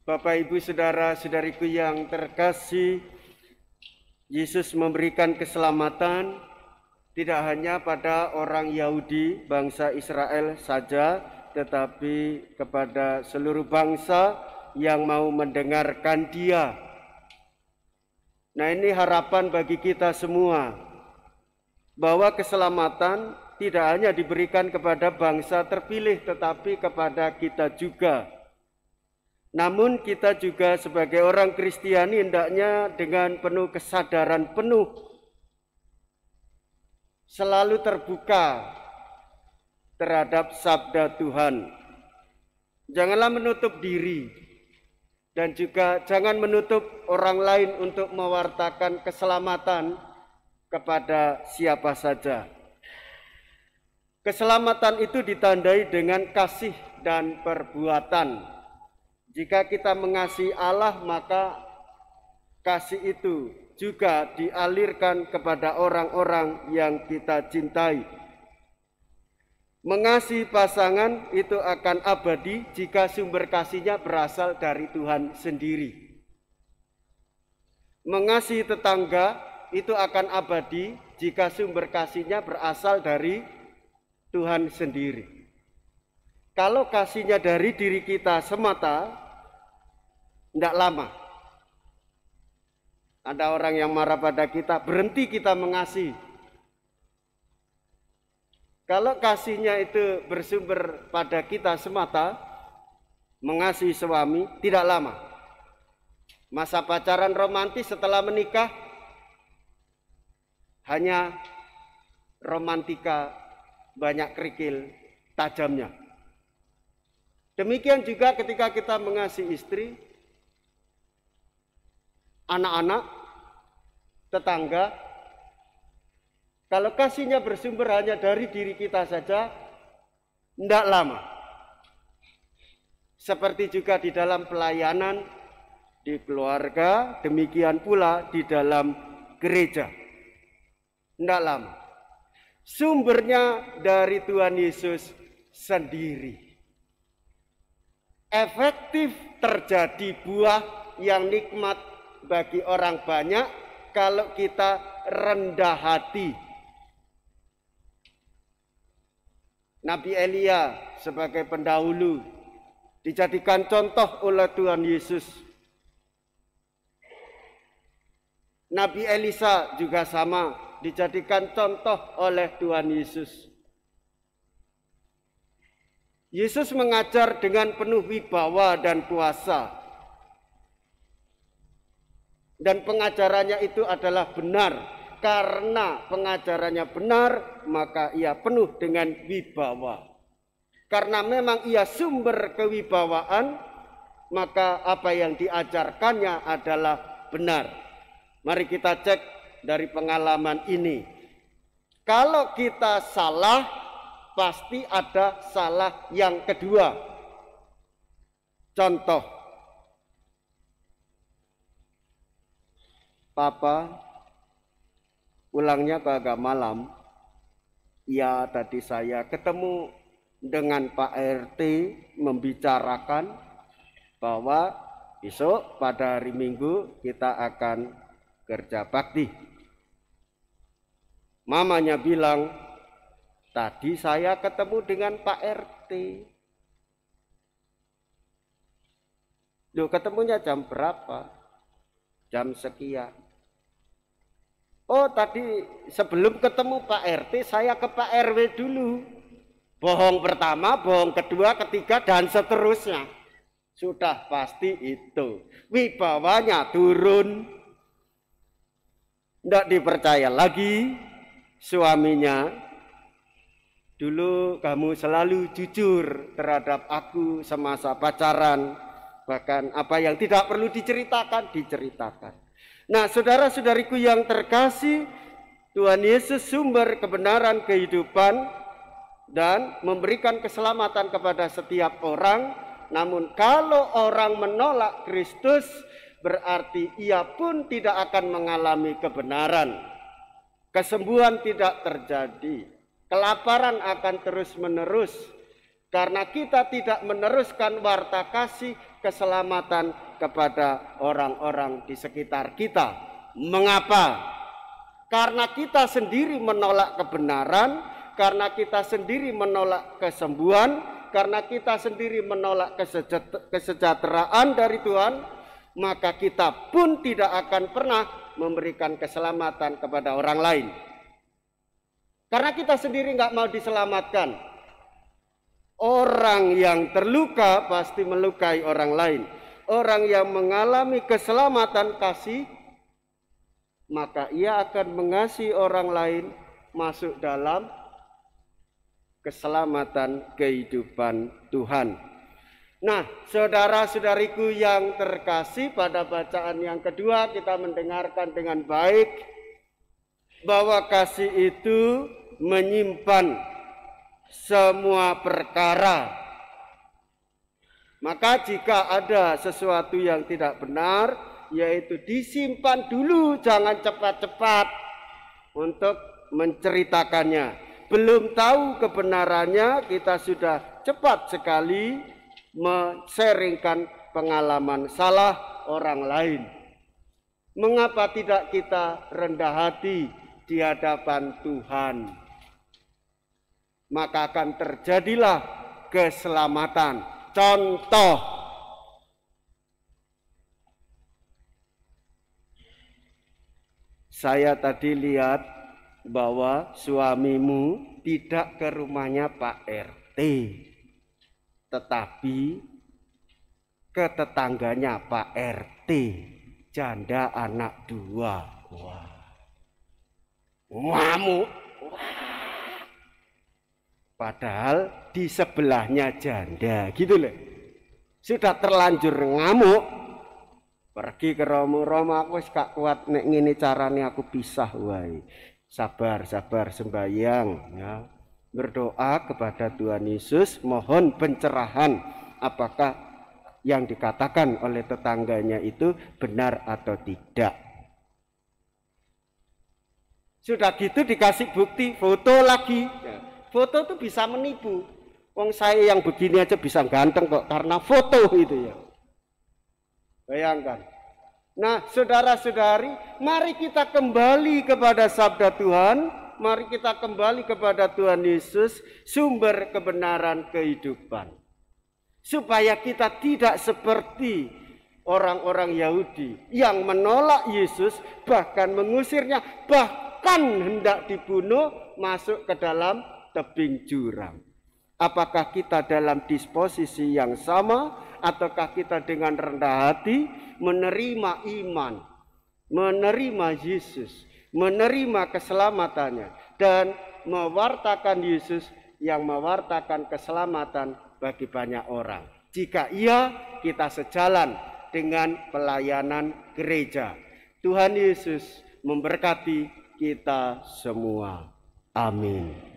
Bapak, Ibu, saudara-saudariku yang terkasih, Yesus memberikan keselamatan tidak hanya pada orang Yahudi, bangsa Israel saja, tetapi kepada seluruh bangsa yang mau mendengarkan Dia. Nah, ini harapan bagi kita semua, bahwa keselamatan tidak hanya diberikan kepada bangsa terpilih, tetapi kepada kita juga. Namun kita juga sebagai orang Kristiani hendaknya dengan penuh kesadaran penuh selalu terbuka terhadap sabda Tuhan. Janganlah menutup diri dan juga jangan menutup orang lain untuk mewartakan keselamatan kepada siapa saja. Keselamatan itu ditandai dengan kasih dan perbuatan. Jika kita mengasihi Allah, maka kasih itu juga dialirkan kepada orang-orang yang kita cintai. Mengasihi pasangan itu akan abadi jika sumber kasihnya berasal dari Tuhan sendiri. Mengasihi tetangga itu akan abadi jika sumber kasihnya berasal dari Tuhan sendiri. Kalau kasihnya dari diri kita semata, tidak lama. Ada orang yang marah pada kita, berhenti kita mengasihi. Kalau kasihnya itu bersumber pada kita semata, mengasihi suami, tidak lama. Masa pacaran romantis setelah menikah, hanya romantika banyak kerikil tajamnya. Demikian juga ketika kita mengasihi istri, anak-anak, tetangga, kalau kasihnya bersumber hanya dari diri kita saja, tidak lama. Seperti juga di dalam pelayanan, di keluarga, demikian pula di dalam gereja. Tidak lama. Sumbernya dari Tuhan Yesus sendiri. Efektif terjadi buah yang nikmat bagi orang banyak kalau kita rendah hati. Nabi Elia sebagai pendahulu dijadikan contoh oleh Tuhan Yesus. Nabi Elisa juga sama, dijadikan contoh oleh Tuhan Yesus. Yesus mengajar dengan penuh wibawa dan kuasa. Dan pengajarannya itu adalah benar. Karena pengajarannya benar, maka ia penuh dengan wibawa. Karena memang ia sumber kewibawaan, maka apa yang diajarkannya adalah benar. Mari kita cek dari pengalaman ini. Kalau kita salah, pasti ada salah yang kedua. Contoh, Papa pulangnya agak malam. Ya, tadi saya ketemu dengan Pak RT membicarakan bahwa besok pada hari Minggu kita akan kerja bakti. Mamanya bilang, tadi saya ketemu dengan Pak RT. Loh, ketemunya jam berapa? Jam sekian. Oh, tadi sebelum ketemu Pak RT, saya ke Pak RW dulu. Bohong pertama, bohong kedua, ketiga, dan seterusnya. Sudah pasti itu. Wibawanya turun. Tidak dipercaya lagi suaminya. Dulu kamu selalu jujur terhadap aku semasa pacaran. Bahkan apa yang tidak perlu diceritakan, diceritakan. Nah, saudara-saudariku yang terkasih, Tuhan Yesus sumber kebenaran kehidupan dan memberikan keselamatan kepada setiap orang. Namun kalau orang menolak Kristus, berarti ia pun tidak akan mengalami kebenaran. Kesembuhan tidak terjadi. Kelaparan akan terus-menerus. Karena kita tidak meneruskan warta kasih keselamatan kepada orang-orang di sekitar kita. Mengapa? Karena kita sendiri menolak kebenaran, karena kita sendiri menolak kesembuhan, karena kita sendiri menolak kesejahteraan dari Tuhan, maka kita pun tidak akan pernah memberikan keselamatan kepada orang lain. Karena kita sendiri nggak mau diselamatkan. Orang yang terluka pasti melukai orang lain. Orang yang mengalami keselamatan kasih, maka ia akan mengasihi orang lain masuk dalam keselamatan kehidupan Tuhan. Nah, saudara-saudariku yang terkasih, pada bacaan yang kedua kita mendengarkan dengan baik bahwa kasih itu menyimpan semua perkara. Maka jika ada sesuatu yang tidak benar, yaitu disimpan dulu, jangan cepat-cepat untuk menceritakannya. Belum tahu kebenarannya, kita sudah cepat sekali men-sharingkan pengalaman salah orang lain. Mengapa tidak kita rendah hati di hadapan Tuhan? Maka akan terjadilah keselamatan. Contoh, saya tadi lihat bahwa suamimu tidak ke rumahnya Pak RT, tetapi ke tetangganya Pak RT, janda anak 2. Wah, ngamuk. Padahal di sebelahnya janda, gitu loh. Sudah terlanjur ngamuk, pergi ke Romo, aku wis gak kuat nek ngene carane aku pisah wae. Sabar sembahyang ya. Berdoa kepada Tuhan Yesus, mohon pencerahan apakah yang dikatakan oleh tetangganya itu benar atau tidak. Sudah gitu dikasih bukti, foto lagi. Ya. Foto itu bisa menipu. Wong saya yang begini aja bisa ganteng kok karena foto itu ya. Bayangkan. Nah, saudara-saudari, mari kita kembali kepada sabda Tuhan, mari kita kembali kepada Tuhan Yesus, sumber kebenaran kehidupan. Supaya kita tidak seperti orang-orang Yahudi yang menolak Yesus, bahkan mengusirnya, bahkan hendak dibunuh, masuk ke dalam tebing jurang. Apakah kita dalam disposisi yang sama, ataukah kita dengan rendah hati menerima iman, menerima Yesus, menerima keselamatannya, dan mewartakan Yesus yang mewartakan keselamatan bagi banyak orang. Jika iya, kita sejalan dengan pelayanan gereja. Tuhan Yesus memberkati kita semua. Amin.